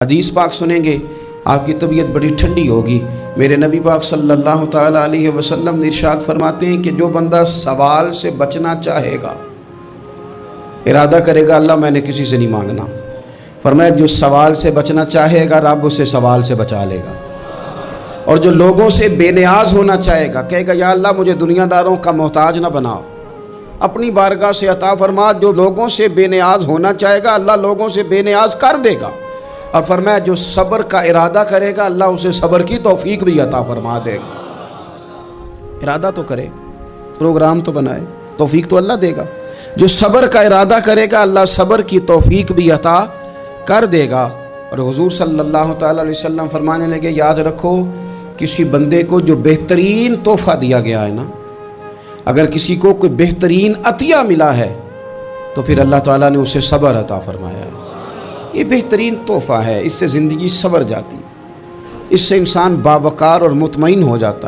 حدیث پاک سنیں گے آپ کی طبیعت بڑی ٹھنڈی ہوگی۔ میرے نبی پاک صلی اللہ تعالیٰ علیہ وسلم ارشاد فرماتے ہیں کہ جو بندہ سوال سے بچنا چاہے گا، ارادہ کرے گا اللہ میں نے کسی سے نہیں مانگنا، فرمایا جو سوال سے بچنا چاہے گا رب اسے سوال سے بچا لے گا، اور جو لوگوں سے بے نیاز ہونا چاہے گا کہے گا یا اللہ مجھے دنیا داروں کا محتاج نہ بناؤ، اپنی بارگاہ سے عطا فرما۔ جو لوگوں سے بے نیاز ہونا چاہے گا اللہ لوگوں سے بے نیاز کر دے گا، اور فرمایا جو صبر کا ارادہ کرے گا اللہ اسے صبر کی توفیق بھی عطا فرما دے گا۔ ارادہ تو کرے، پروگرام تو بنائے، توفیق تو اللہ دے گا۔ جو صبر کا ارادہ کرے گا اللہ صبر کی توفیق بھی عطا کر دے گا۔ اور حضور صلی اللہ تعالیٰ علیہ وسلم فرمانے لگے یاد رکھو کسی بندے کو جو بہترین تحفہ دیا گیا ہے نا، اگر کسی کو کوئی بہترین عطیہ ملا ہے تو پھر اللہ تعالیٰ نے اسے صبر عطا فرمایا ہے۔ یہ بہترین تحفہ ہے، اس سے زندگی سنور جاتی ہے، اس سے انسان باوقار اور مطمئن ہو جاتا ہے۔